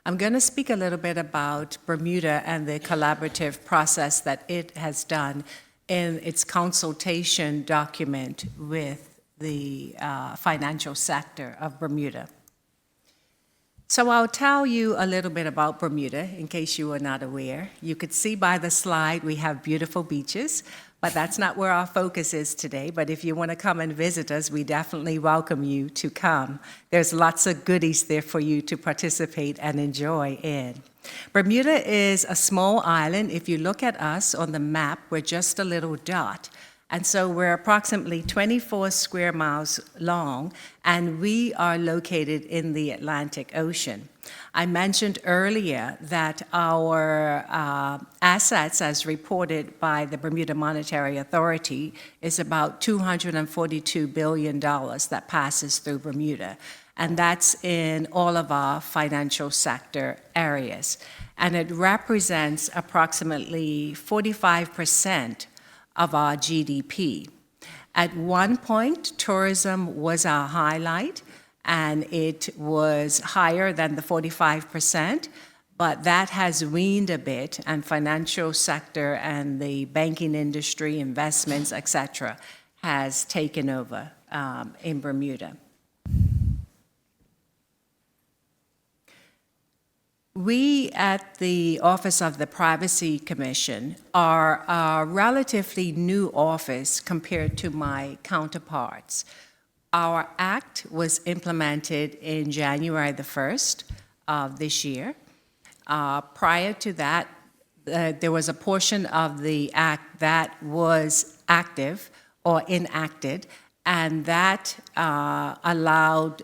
I'm going to speak a little bit about Bermuda and the collaborative process that it has done in its consultation document with the financial sector of Bermuda. So I'll tell you a little bit about Bermuda in case you are not aware. You could see by the slide we have beautiful beaches, but that's not where our focus is today. But if you want to come and visit us, we definitely welcome you to come. There's lots of goodies there for you to participate and enjoy in. Bermuda is a small island. If you look at us on the map, we're just a little dot. And so we're approximately 24 square miles long, and we are located in the Atlantic Ocean. I mentioned earlier that our assets, as reported by the Bermuda Monetary Authority, is about $242 billion that passes through Bermuda. And that's in all of our financial sector areas. And it represents approximately 45% of our GDP. At one point, tourism was our highlight, and it was higher than the 45%, but that has weaned a bit, and financial sector and the banking industry, investments, etc., has taken over in Bermuda. We at the Office of the Privacy Commission are a relatively new office compared to my counterparts. Our act was implemented in January the 1st of this year. Prior to that, there was a portion of the act that was active or enacted, and that allowed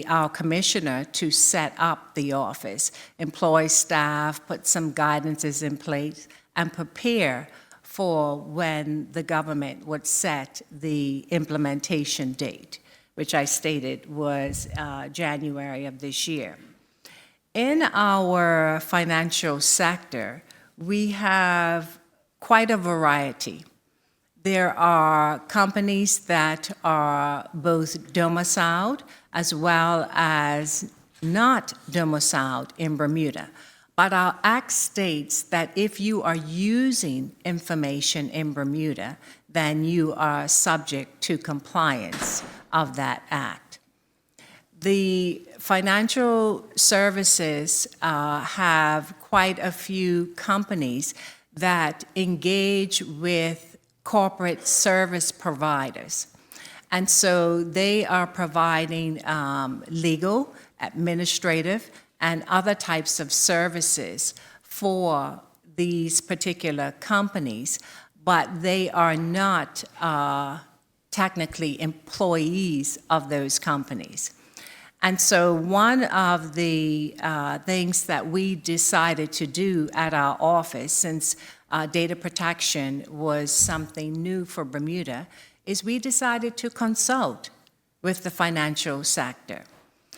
our commissioner to set up the office, employ staff, put some guidances in place, and prepare for when the government would set the implementation date, which I stated was January of this year. In our financial sector, we have quite a variety. There are companies that are both domiciled as well as not domiciled in Bermuda. But our act states that if you are using information in Bermuda, then you are subject to compliance of that act. The financial services have quite a few companies that engage with corporate service providers. And so they are providing legal, administrative, and other types of services for these particular companies, but they are not technically employees of those companies. And so one of the things that we decided to do at our office, since data protection was something new for Bermuda, is we decided to consult with the financial sector.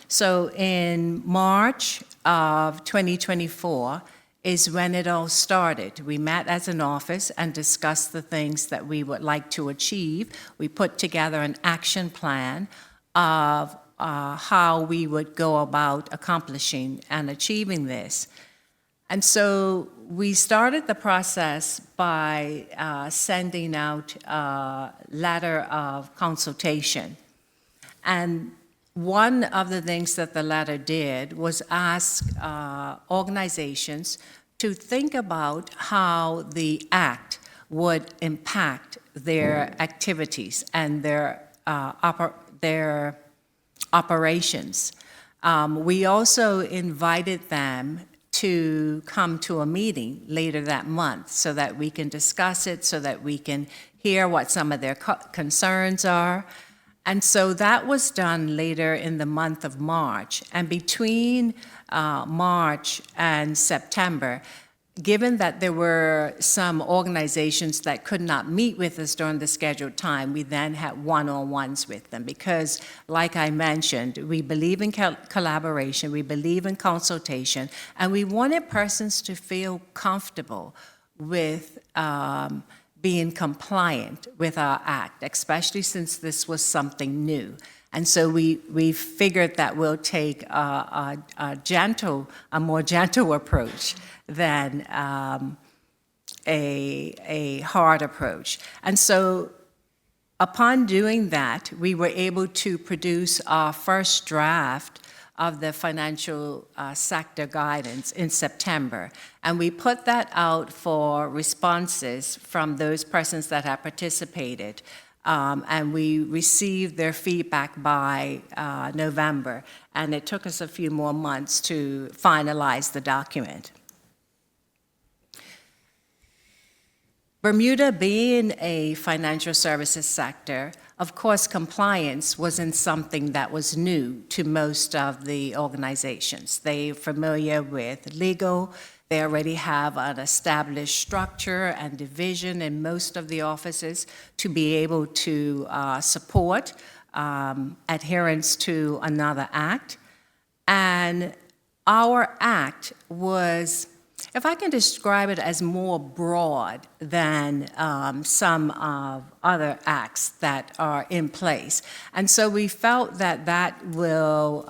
So in March of 2024 is when it all started. We met as an office and discussed the things that we would like to achieve. We put together an action plan of how we would go about accomplishing and achieving this. And so we started the process by sending out a letter of consultation. And one of the things that the letter did was ask organizations to think about how the act would impact their activities and their operations. We also invited them to come to a meeting later that month so that we can discuss it, so that we can hear what some of their concerns are. And so that was done later in the month of March. And between March and September, given that there were some organizations that could not meet with us during the scheduled time, we then had one-on-ones with them because, like I mentioned, we believe in collaboration, we believe in consultation, and we wanted persons to feel comfortable with being compliant with our act, especially since this was something new. And so we figured that we'll take a more gentle approach than a hard approach. And so upon doing that, we were able to produce our first draft of the financial sector guidance in September. And we put that out for responses from those persons that have participated. And we received their feedback by November. And it took us a few more months to finalize the document. Bermuda being a financial services sector, of course, compliance wasn't something that was new to most of the organizations. They're familiar with legal. They already have an established structure and division in most of the offices to be able to support adherence to another act. And our act was, if I can describe it, as more broad than some of other acts that are in place. And so we felt that that will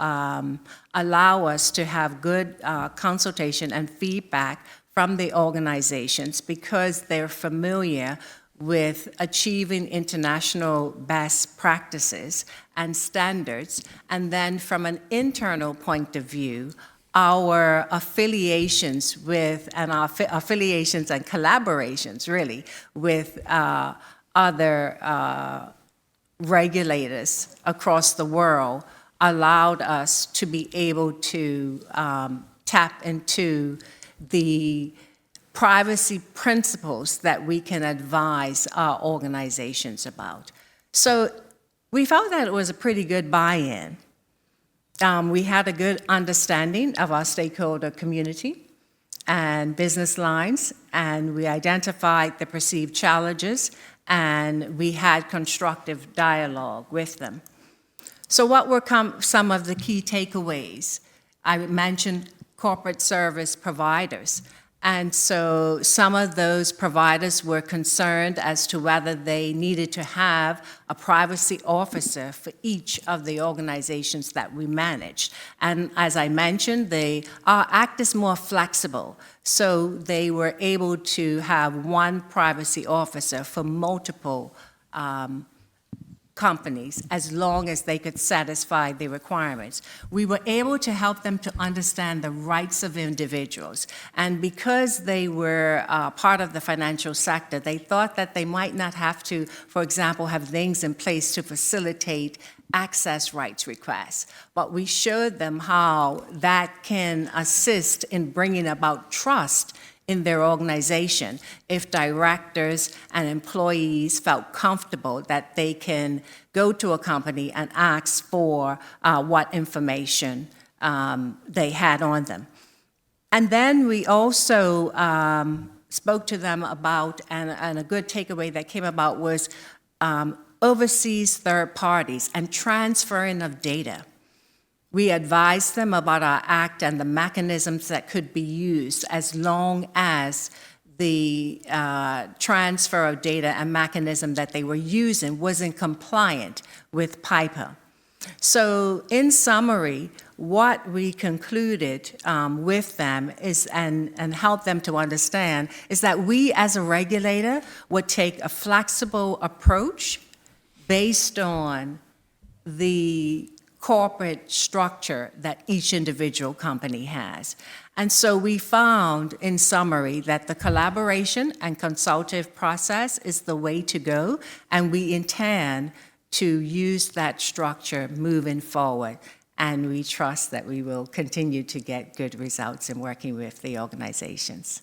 allow us to have good consultation and feedback from the organizations because they're familiar with achieving international best practices and standards. And then from an internal point of view, our affiliations with, and our affiliations and collaborations, really, with other regulators across the world allowed us to be able to tap into the privacy principles that we can advise our organizations about. So we felt that it was a pretty good buy-in. We had a good understanding of our stakeholder community and business lines, and we identified the perceived challenges, and we had constructive dialogue with them. So what were some of the key takeaways? I mentioned corporate service providers. And so some of those providers were concerned as to whether they needed to have a privacy officer for each of the organizations that we managed. And as I mentioned, our act is more flexible. So they were able to have one privacy officer for multiple companies as long as they could satisfy the requirements. We were able to help them to understand the rights of individuals. And because they were part of the financial sector, they thought that they might not have to, for example, have things in place to facilitate access rights requests. But we showed them how that can assist in bringing about trust in their organization if directors and employees felt comfortable that they can go to a company and ask for what information they had on them. And then we also spoke to them about, and a good takeaway that came about was overseas third parties and transferring of data. We advised them about our act and the mechanisms that could be used as long as the transfer of data and mechanism that they were using wasn't compliant with PIPA. So in summary, what we concluded with them is, and help them to understand, is that we as a regulator would take a flexible approach based on the corporate structure that each individual company has. And so we found, in summary, that the collaboration and consultative process is the way to go, and we intend to use that structure moving forward. And we trust that we will continue to get good results in working with the organizations.